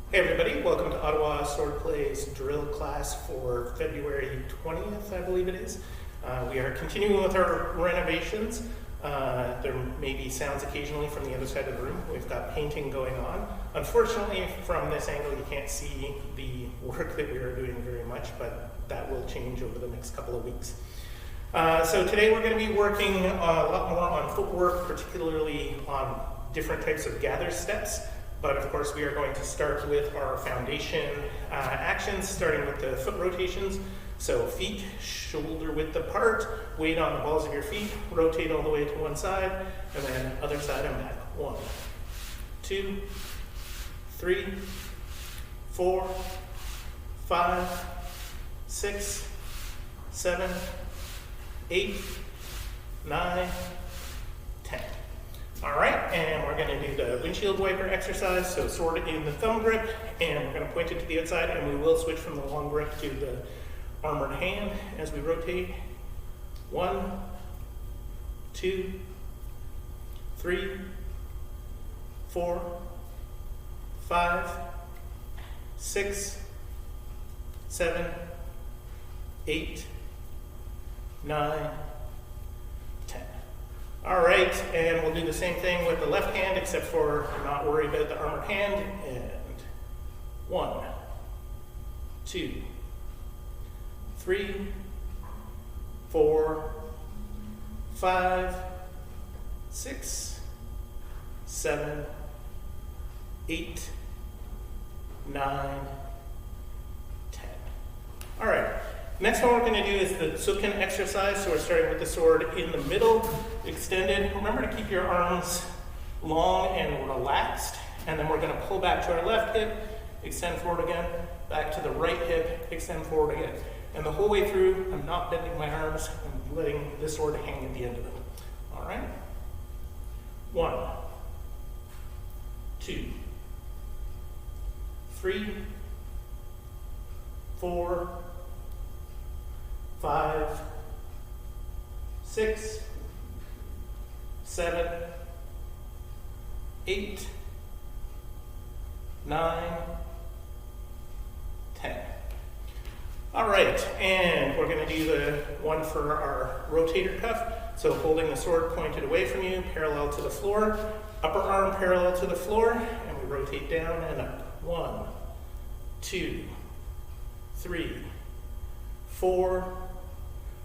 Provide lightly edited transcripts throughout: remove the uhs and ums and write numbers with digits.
Hey everybody, welcome to Ottawa Swordplay's drill class for February 20th, I believe it is. We are continuing with our renovations. There may be sounds occasionally from the other side of the room. We've got painting going on. Unfortunately, from this angle you can't see the work that we are doing very much, but that will change over the next couple of weeks. So today we're going to be working a lot more on footwork, particularly on different types of gather steps. But of course we are going to start with our foundation actions, starting with the foot rotations. So feet shoulder width apart, weight on the balls of your feet, rotate all the way to one side, and then other side and back. 1, 2, 3, 4, 5, 6, 7, 8, 9, 10. All right, and we're going to do the windshield wiper exercise. So sword in the thumb grip, and we're going to point it to the outside, and we will switch from the long grip to the armored hand as we rotate. 1, 2, 3, 4, 5, 6, 7, 8, 9, 10. All right, and we'll do the same thing with the left hand, except for not worry about the armored hand. And 1, 2, 3, 4, 5, 6, 7, 8, 9, 10. All right. Next one we're going to do is the Silken Exercise. So we're starting with the sword in the middle, extended. Remember to keep your arms long and relaxed. And then we're going to pull back to our left hip, extend forward again, back to the right hip, extend forward again. And the whole way through, I'm not bending my arms. I'm letting the sword hang at the end of them. All right? 1, 2, 3, 4, 5, 6, 7, 8, 9, 10. All right, and we're going to do the one for our rotator cuff. So holding the sword pointed away from you, parallel to the floor, upper arm parallel to the floor, and we rotate down and up. 1, 2, 3, 4,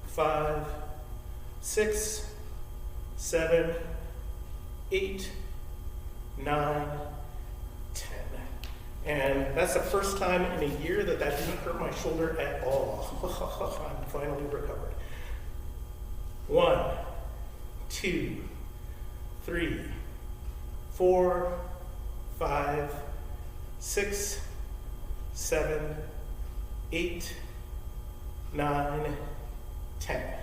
5, 6, 7, 8, 9, 10. And that's the first time in a year that didn't hurt my shoulder at all. I'm finally recovered. 1, 2, 3, 4, 5, 6, 7, 8, 9, 10.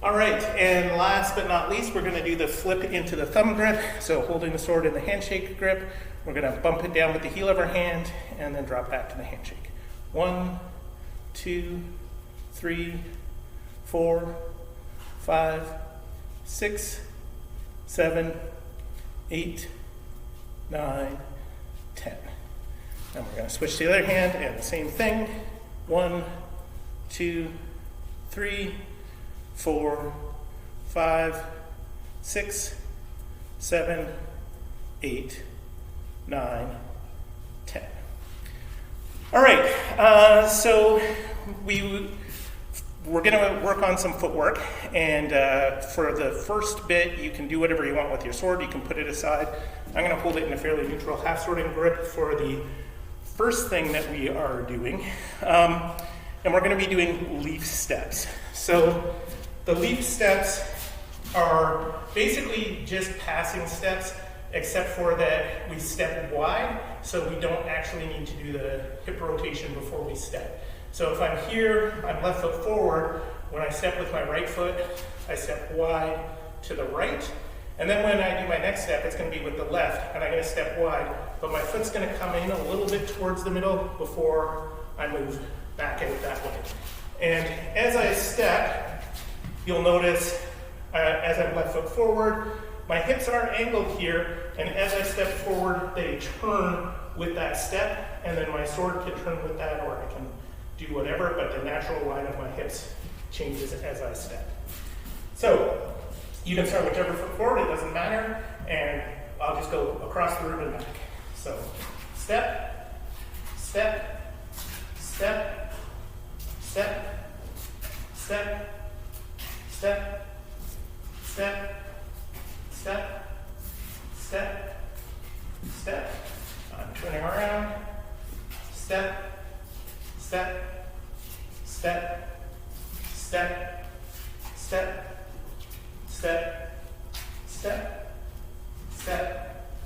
All right, and last but not least, we're going to do the flip into the thumb grip. So holding the sword in the handshake grip, we're going to bump it down with the heel of our hand and then drop back to the handshake. 1, 2, 3, 4, 5, 6, 7, 8, 9, 10. And we're going to switch to the other hand and the same thing. 1, 2, 3, 4, 5, 6, 7, 8, 9, 10. All right, so we're going to work on some footwork, and for the first bit, you can do whatever you want with your sword. You can put it aside. I'm going to hold it in a fairly neutral half-swording grip for the first thing that we are doing. And we're going to be doing leaf steps. So the leaf steps are basically just passing steps, except for that we step wide, so we don't actually need to do the hip rotation before we step. So if I'm here, I'm left foot forward. When I step with my right foot, I step wide to the right. And then when I do my next step, it's going to be with the left, and I'm going to step wide, but my foot's going to come in a little bit towards the middle before I move back out that way. And as I step, you'll notice as I'm left foot forward, my hips are angled here, and as I step forward, they turn with that step, and then my sword can turn with that, or I can do whatever, but the natural line of my hips changes as I step. So you can start whichever foot forward, it doesn't matter, and I'll just go across the room and back. So step, step, step, step, step, step, step, step, step, step. I'm turning around. Step, step, step, step, step, step, step, step,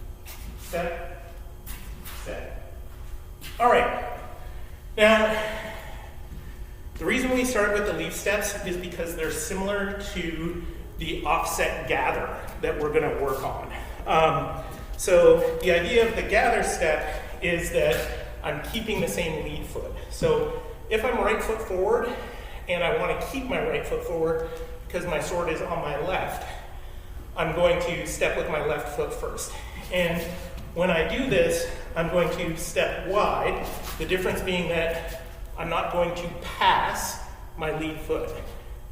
step, step. All right. Now, the reason we start with the leaf steps is because they're similar to the offset gather that we're going to work on. So the idea of the gather step is that I'm keeping the same lead foot. So if I'm right foot forward and I want to keep my right foot forward because my sword is on my left, I'm going to step with my left foot first. And when I do this, I'm going to step wide, the difference being that I'm not going to pass my lead foot.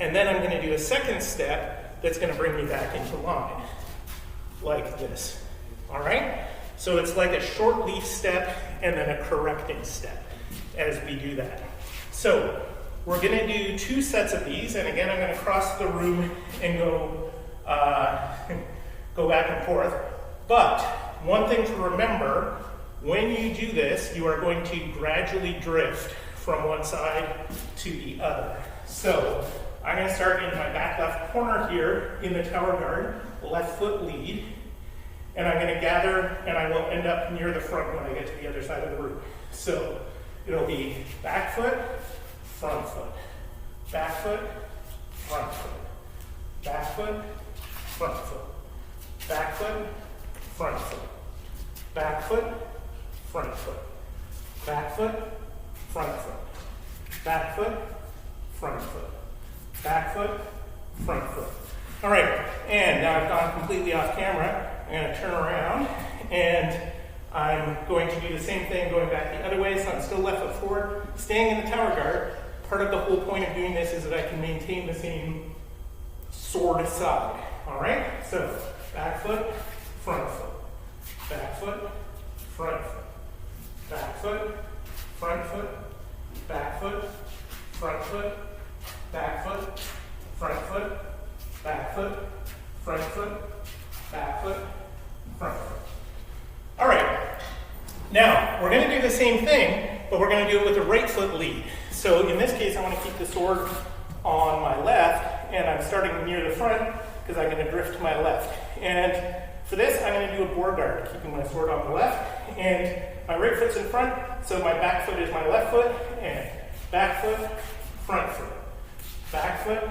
And then I'm going to do a second step that's going to bring me back into line, like this. All right? So it's like a short leaf step and then a correcting step as we do that. So we're going to do 2 sets of these, and again, I'm going to cross the room and go back and forth. But one thing to remember, when you do this, you are going to gradually drift from one side to the other. So I'm going to start in my back left corner here in the tower guard, left foot lead, and I'm going to gather, and I will end up near the front when I get to the other side of the room. So it'll be back foot, front foot, back foot, front foot, back foot, front foot, back foot, front foot, back foot, front foot, back foot, front foot, back foot, front foot, back foot, front foot. All right, and now I've gone completely off camera. I'm going to turn around, and I'm going to do the same thing going back the other way, so I'm still left foot forward, staying in the tower guard. Part of the whole point of doing this is that I can maintain the same sword side. All right, so back foot, front foot, back foot, front foot, back foot, front foot, back foot, front foot, back foot, front foot, back foot, front foot, back foot, front foot. All right, now we're going to do the same thing, but we're going to do it with the right foot lead. So in this case, I want to keep the sword on my left, and I'm starting near the front because I'm going to drift to my left. And for this, I'm going to do a board guard, keeping my sword on the left, and my right foot's in front, so my back foot is my left foot, and back foot, front foot, back foot,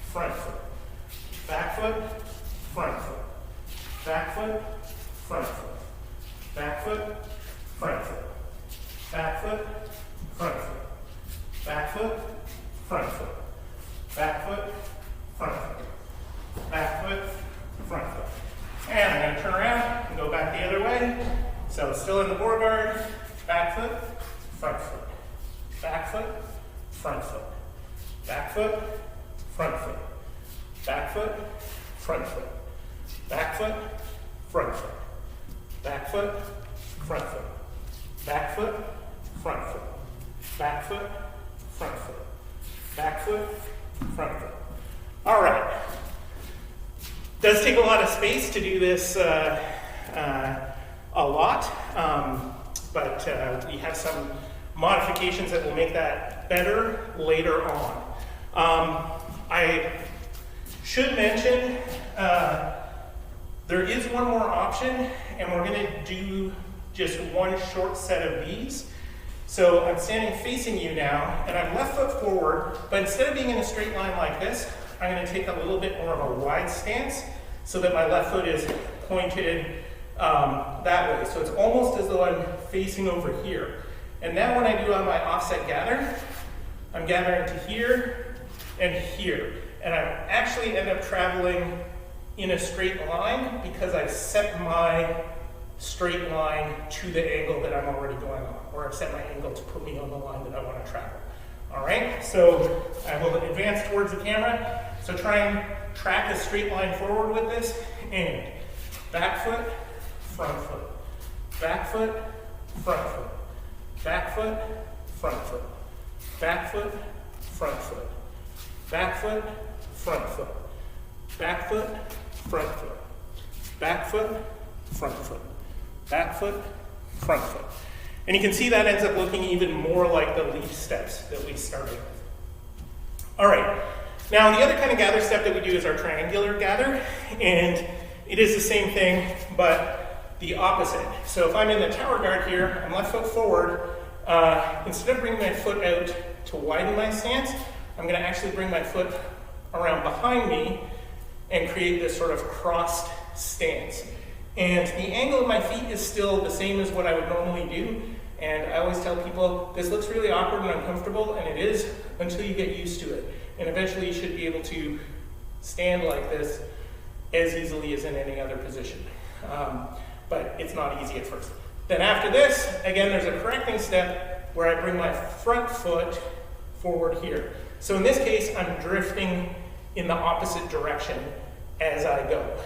front foot, back foot, front foot, back foot, front foot, back foot, front foot, back foot, front foot, back foot, front foot, back foot, front foot, back foot, front foot. And I'm going to turn around and go back the other way. So still in the board guard, back foot, front foot, back foot, front foot, back foot, front foot, back foot, front foot, back foot, front foot, back foot, front foot, back foot, front foot, back foot, front foot, back foot, front foot. All right. Does take a lot of space to do this a lot, but we have some modifications that will make that better later on. I should mention there is one more option, and we're going to do just one short set of these. So I'm standing facing you now, and I'm left foot forward, but instead of being in a straight line like this, I'm going to take a little bit more of a wide stance so that my left foot is pointed that way. So it's almost as though I'm facing over here. And now when I do on my offset gather, I'm gathering to here and here. And I actually end up traveling in a straight line because I've set my straight line to the angle that I'm already going on, or I've set my angle to put me on the line that I want to travel. All right, so I will advance towards the camera. So try and track a straight line forward with this, and back foot, front foot, back foot, front foot, back foot, front foot, back foot, front foot, back foot, front foot, back foot, front foot, back foot, front foot, back foot, front foot. And you can see that ends up looking even more like the leaf steps that we started with. All right, now the other kind of gather step that we do is our triangular gather, and it is the same thing, but the opposite. So if I'm in the tower guard here, I'm left foot forward. Instead of bringing my foot out to widen my stance, I'm going to actually bring my foot around behind me and create this sort of crossed stance. And the angle of my feet is still the same as what I would normally do. And I always tell people, this looks really awkward and uncomfortable, and it is until you get used to it. And eventually you should be able to stand like this as easily as in any other position. But it's not easy at first. Then after this, again, there's a correcting step where I bring my front foot forward here. So in this case, I'm drifting in the opposite direction as I go.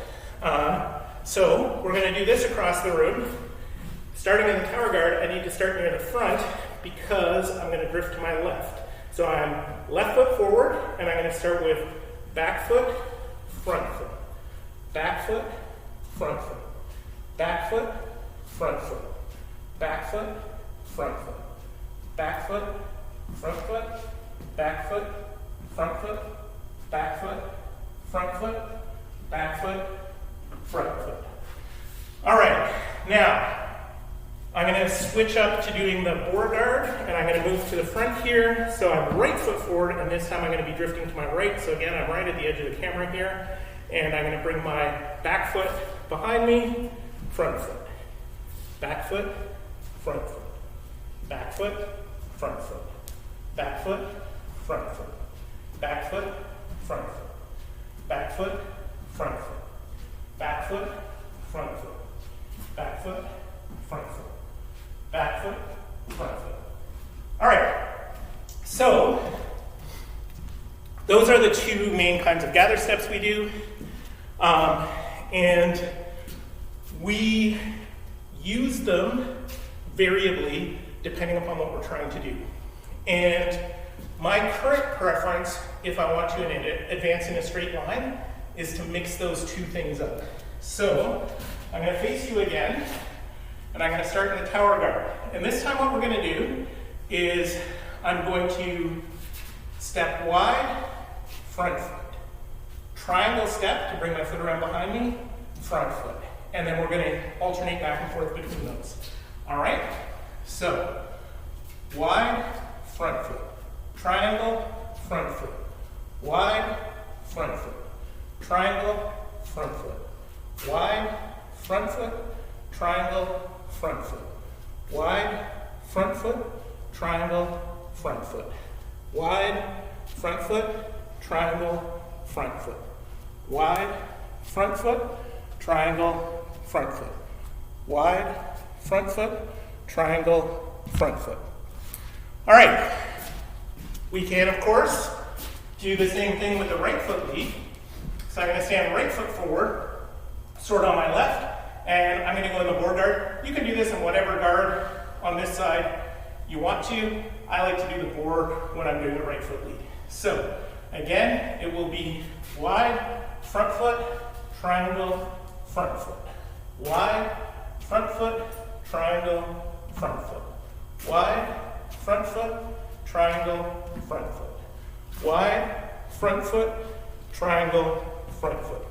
So we're going to do this across the room. Starting in the tower guard, I need to start near the front because I'm going to drift to my left. So I'm left foot forward, and I'm going to start with back foot, front foot, back foot, front foot, back foot, front foot, back foot, front foot, back foot, front foot, back foot, front foot, back foot, front foot, back foot, front foot. All right, now I'm going to switch up to doing the boar guard, and I'm going to move to the front here. So I'm right foot forward, and this time I'm going to be drifting to my right. So again, I'm right at the edge of the camera here, and I'm going to bring my back foot behind me, front foot, back foot, front foot, back foot, front foot, back foot, front foot, back foot, front foot, back foot, front foot, back foot, front foot, back foot, front foot, back foot, front foot. All right, so those are the two main kinds of gather steps we do. And we use them variably depending upon what we're trying to do. And my current preference, if I want to advance in a straight line, is to mix those two things up. So I'm going to face you again, and I'm going to start in the tower guard. And this time what we're going to do is I'm going to step wide, front foot. Triangle step to bring my foot around behind me, front foot. And then we're going to alternate back and forth between those. All right? So, wide, front foot. Triangle, front foot. Wide, front foot. Triangle, front foot. Wide, front foot. Triangle, front foot. Wide, front foot. Triangle, front foot. Wide, front foot. Triangle, front foot. Wide, front foot. Triangle, front foot. Wide, front foot. Triangle, front foot. All right. We can, of course, do the same thing with the right foot lead. So I'm going to stand right foot forward, sword on my left, and I'm going to go in the boar guard. You can do this in whatever guard on this side you want to. I like to do the boar when I'm doing the right foot lead. So again, it will be wide, front foot, triangle, front foot. Wide, front foot, triangle, front foot. Wide, front foot, triangle, front foot. Wide, front foot, triangle, front foot.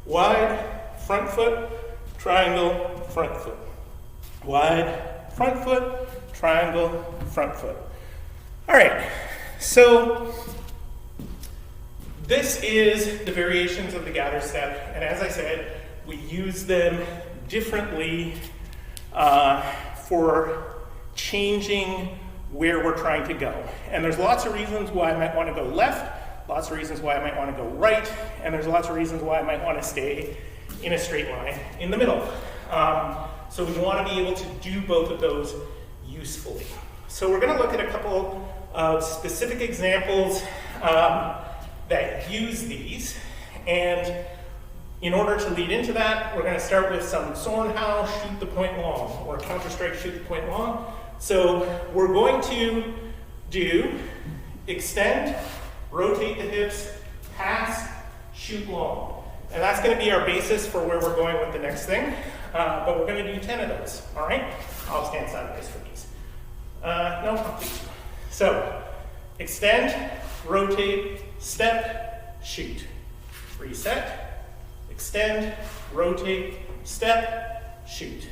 Wide, front foot, triangle, front foot. Wide, front foot, triangle, front foot. All right, so this is the variations of the gather step, and as I said, we use them differently for changing where we're trying to go. And there's lots of reasons why I might want to go left, lots of reasons why I might want to go right, and there's lots of reasons why I might want to stay in a straight line in the middle. So we want to be able to do both of those usefully. So we're going to look at a couple of specific examples that use these, and in order to lead into that, we're going to start with some Zornhau Shoot the Point Long, or Counterstrike Shoot the Point Long. So we're going to do extend, rotate the hips, pass, shoot long. And that's going to be our basis for where we're going with the next thing. But we're going to do 10 of those, all right? I'll stand sideways for these. No, not these. So, extend, rotate, step, shoot. Reset, extend, rotate, step, shoot.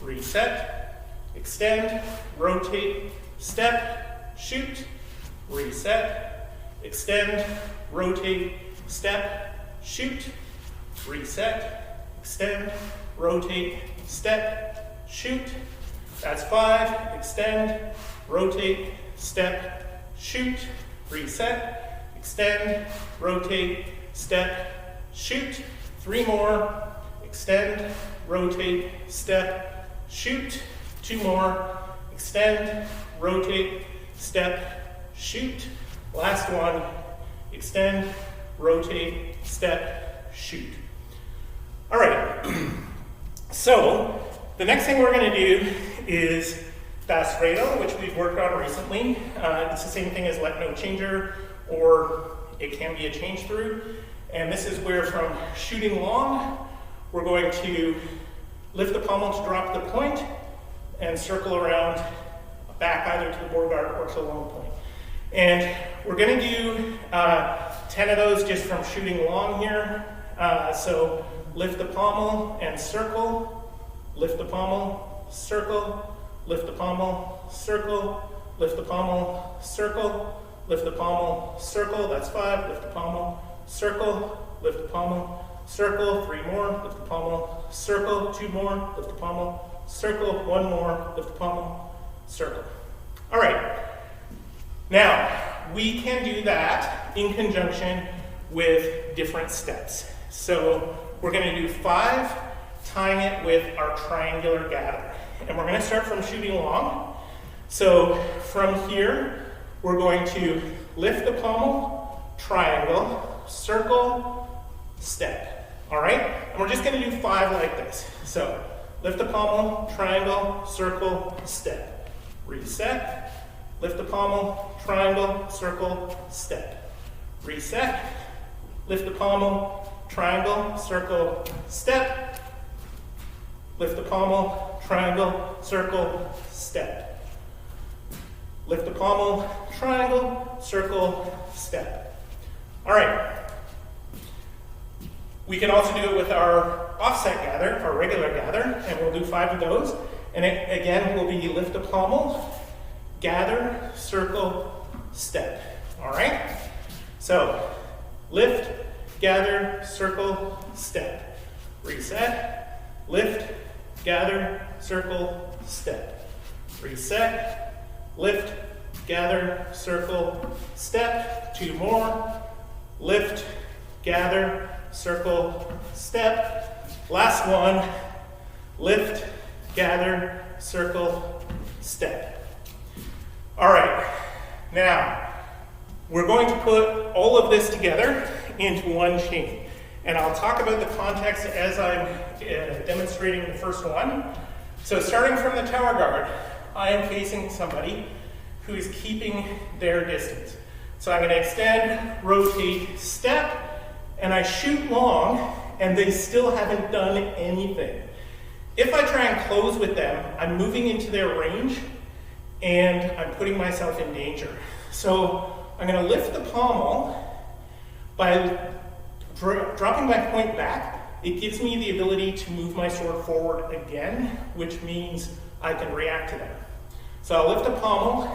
Reset, extend, rotate, step, shoot. Reset, extend, rotate, step, shoot. Reset, extend, rotate, step, shoot. That's 5. Extend, rotate, step, shoot. Reset, extend, rotate, step, shoot. 3 more. Extend, rotate, step, shoot. 2 more. Extend, rotate, step, shoot. Last one. Extend, rotate, step, shoot. All right. So the next thing we're going to do is fast Redel, which we've worked on recently. It's the same thing as let no changer, or it can be a change through. And this is where from shooting long, we're going to lift the pommel to drop the point and circle around back either to the board guard or to the long point. And we're going to do 10 of those just from shooting long here. So lift the pommel and circle, lift the pommel, circle, lift the pommel, circle, lift the pommel, circle, lift the pommel, circle. That's 5. Lift the pommel, circle, lift the pommel, circle. 3 more. Lift the pommel, circle. 2 more. Lift the pommel, circle. 1 more. Lift the pommel, circle. All right. Now, we can do that in conjunction with different steps. So we're going to do 5, tying it with our triangular gather. And we're going to start from shooting long. So from here, we're going to lift the pommel, triangle, circle, step. All right? And we're just going to do 5 like this. So lift the pommel, triangle, circle, step. Reset. Lift the pommel, triangle, circle, step. Reset. Lift the pommel, triangle, circle, step. Lift the pommel, triangle, circle, step. Lift the pommel, triangle, circle, step. All right. We can also do it with our offset gather, our regular gather, and we'll do 5 of those. And it, again, will be lift the pommel, gather, circle, step. All right? So, lift, gather, circle, step. Reset, lift, gather, circle, step. Reset, lift, gather, circle, step. 2 more. Lift, gather, circle, step. Last one. Lift, gather, circle, step. All right, now we're going to put all of this together into one chain. And I'll talk about the context as I'm demonstrating the first one. So starting from the tower guard, I am facing somebody who is keeping their distance. So I'm going to extend, rotate, step, and I shoot long, and they still haven't done anything. If I try and close with them, I'm moving into their range, and I'm putting myself in danger. So I'm going to lift the pommel by dropping my point back. It gives me the ability to move my sword forward again, which means I can react to them. So I'll lift the pommel,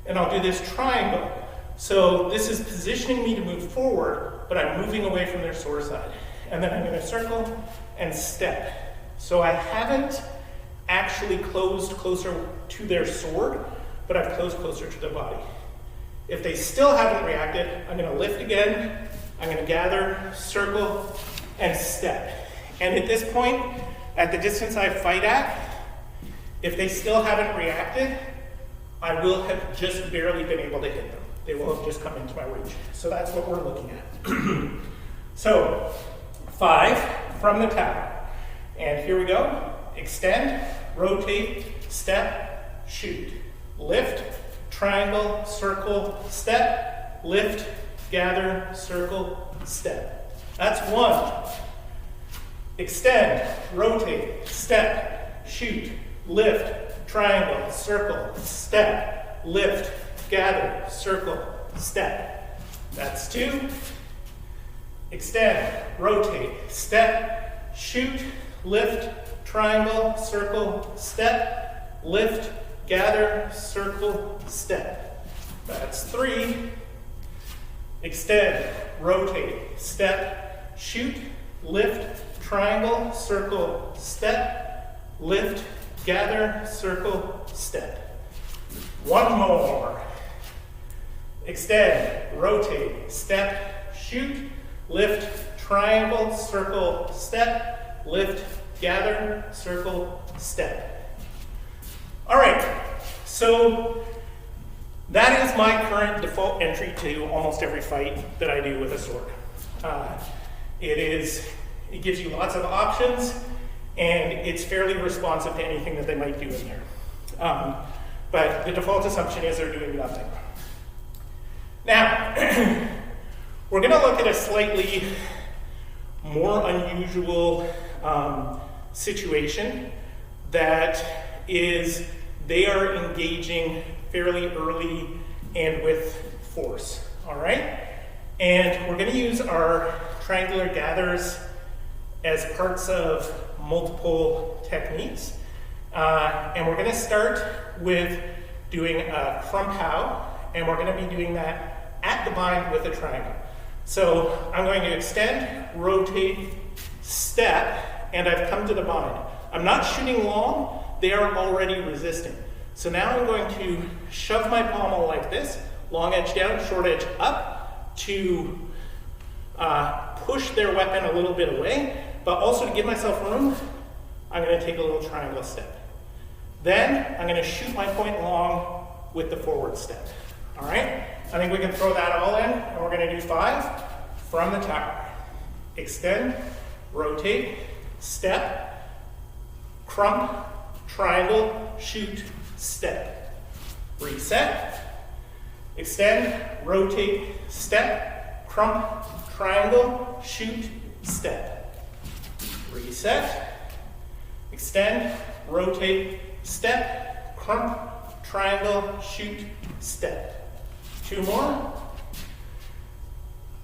and I'll do this triangle. So this is positioning me to move forward, but I'm moving away from their sword side. And then I'm going to circle and step. So I haven't actually closed closer to their sword, but I've closed closer to their body. If they still haven't reacted, I'm gonna lift again, I'm gonna gather, circle, and step. And at this point, at the distance I fight at, if they still haven't reacted, I will have just barely been able to hit them. They will have just come into my reach. So that's what we're looking at. So 5 from the tower. And here we go. Extend, rotate, step, shoot. Lift, triangle, circle, step, lift, gather, circle, step. That's 1. Extend, rotate, step, shoot, lift, triangle, circle, step, lift, gather, circle, step. That's 2. Extend, rotate, step, shoot, lift, triangle, circle, step, lift, gather, circle, step. That's 3. Extend, rotate, step, shoot, lift, triangle, circle, step, lift, gather, circle, step. 1 more. Extend, rotate, step, shoot, lift, triangle, circle, step, lift, gather, circle, step. All right, so that is my current default entry to almost every fight that I do with a sword. It gives you lots of options, and it's fairly responsive to anything that they might do in here. But the default assumption is they're doing nothing. Now, we're going to look at a slightly more unusual situation that is they are engaging fairly early and with force, all right? And we're going to use our triangular gathers as parts of multiple techniques. And we're going to start with doing a Krumphow, and we're going to be doing that at the bind with a triangle. So I'm going to extend, rotate, step, and I've come to the bind. I'm not shooting long, they are already resisting. So now I'm going to shove my pommel like this, long edge down, short edge up, to push their weapon a little bit away, but also to give myself room, I'm going to take a little triangle step. Then I'm going to shoot my point long with the forward step. All right? I think we can throw that all in, and we're going to do 5 from the tower. Extend, rotate, step, crump, triangle, shoot, step. Reset, extend, rotate, step, crump, triangle, shoot, step. Reset, extend, rotate, step, crump, triangle, shoot, step. 2 more.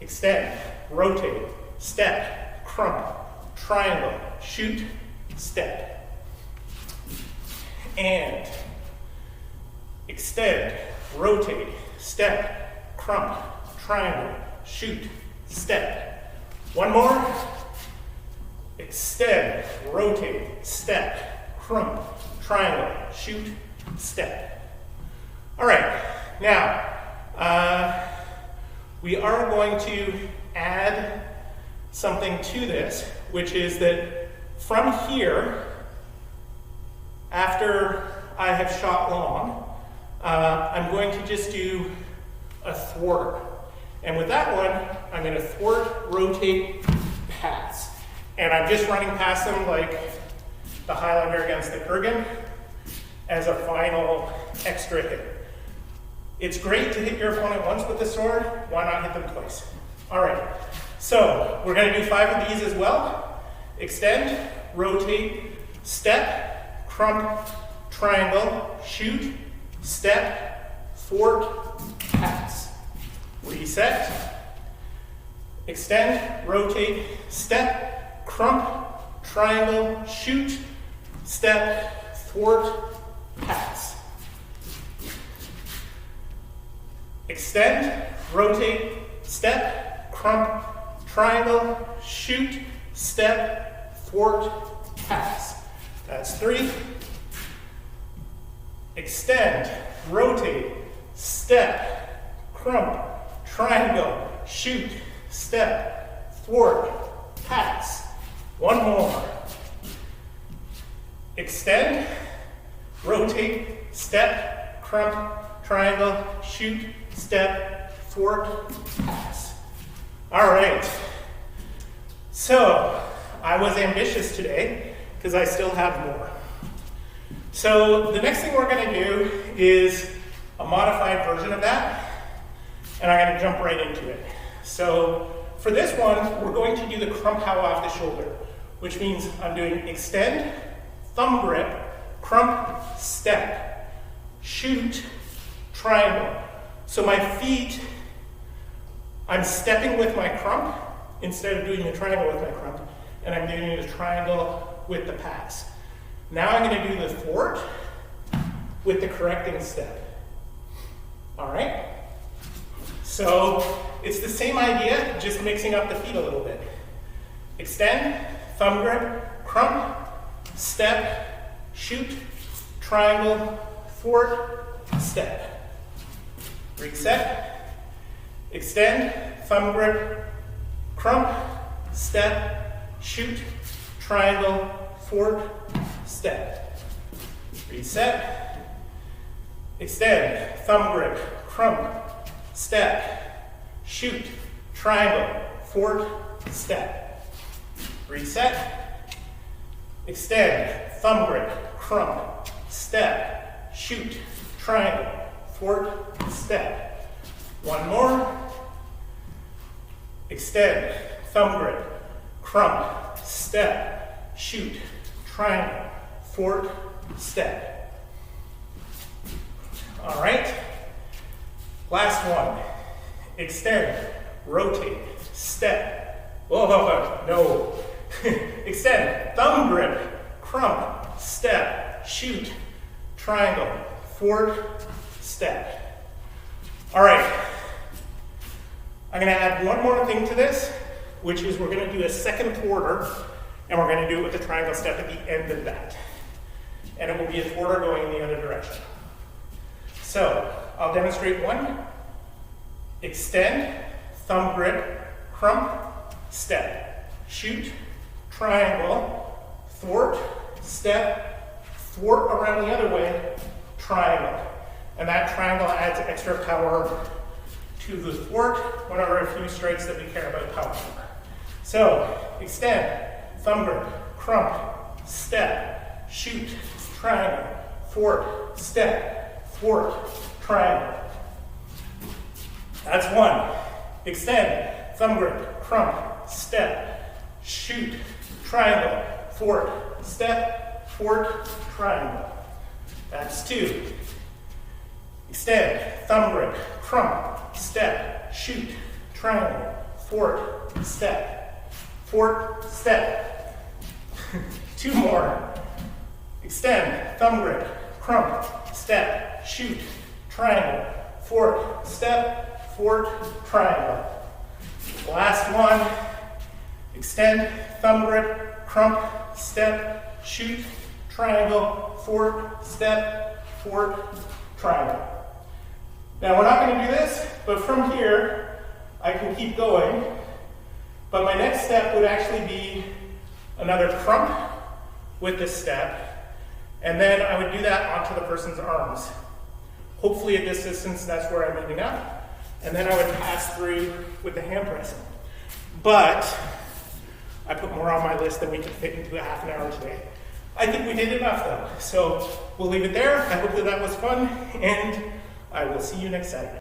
Extend, rotate, step, crump, triangle, shoot, step. And extend, rotate, step, crump, triangle, shoot, step. 1 more. Extend, rotate, step, crump, triangle, shoot, step. All right, now we are going to add something to this, which is that from here, after I have shot long, I'm going to just do a thwarter. And with that one, I'm going to thwart, rotate, pass. And I'm just running past them like the Highlander against the Kurgan as a final extra hit. It's great to hit your opponent once with the sword. Why not hit them twice? All right, so we're going to do 5 of these as well. Extend, rotate, step, crump, triangle, shoot, step, thwart, pass. Reset, extend, rotate, step, crump, triangle, shoot, step, thwart, pass. Extend, rotate, step, crump, triangle, shoot, step, thwart, pass. That's 3. Extend, rotate, step, crump, triangle, shoot, step, thwart, pass. One more. Extend, rotate, step, crump, triangle, shoot, step, thwart, pass. All right. So I was ambitious today because I still have more. So the next thing we're going to do is a modified version of that, and I'm going to jump right into it. So for this one, we're going to do the Krumphow off the shoulder, which means I'm doing extend, thumb grip, crump, step, shoot, triangle. So my feet, I'm stepping with my crump instead of doing the triangle with my crump, and I'm doing the triangle with the pass. Now I'm going to do the thwart with the correcting step. All right? So it's the same idea, just mixing up the feet a little bit. Extend, thumb grip, crump, step, shoot, triangle, thwart, step. Reset, extend, thumb grip, crump, step, shoot, triangle, thwart, step. Reset, extend, thumb grip, crump, step, shoot, triangle, thwart, step. Reset, extend, thumb grip, crump, step, shoot, triangle, thwart, step. One more. Extend, thumb grip, crump, step, shoot, triangle, thwart, step. All right. Last one. Extend, rotate, step. Whoa, no. Extend, thumb grip, crump, step, shoot, triangle, thwart, step. All right. I'm going to add one more thing to this, which is we're going to do a second thwarter, and we're going to do it with the triangle step at the end of that. And it will be a thwarter going in the other direction. So I'll demonstrate one. Extend, thumb grip, crump, step, shoot, triangle, thwart, step, thwart around the other way, triangle. And that triangle adds extra power to the thwart, one of our few strikes that we care about power for. So, extend, thumb grip, crump, step, shoot, triangle, thwart, step, thwart, triangle. That's one. Extend, thumb grip, crump, step, shoot, triangle, thwart, step, thwart, triangle. That's two. Extend, thumb grip, crump, step, shoot, triangle, thwart, step, thwart, step. Two more. Extend, thumb grip, crump, step, shoot, triangle, thwart, step, thwart, triangle. Last one. Extend, thumb grip, crump, step, shoot, triangle, thwart, step, thwart, triangle. Now we're not going to do this, but from here I can keep going. But my next step would actually be another crump with this step, and then I would do that onto the person's arms. Hopefully at this distance, that's where I'm ending up. And then I would pass through with the hand pressing. But I put more on my list than we could fit into a half an hour today. I think we did enough though. So we'll leave it there. I hope that was fun, and I will see you next Saturday.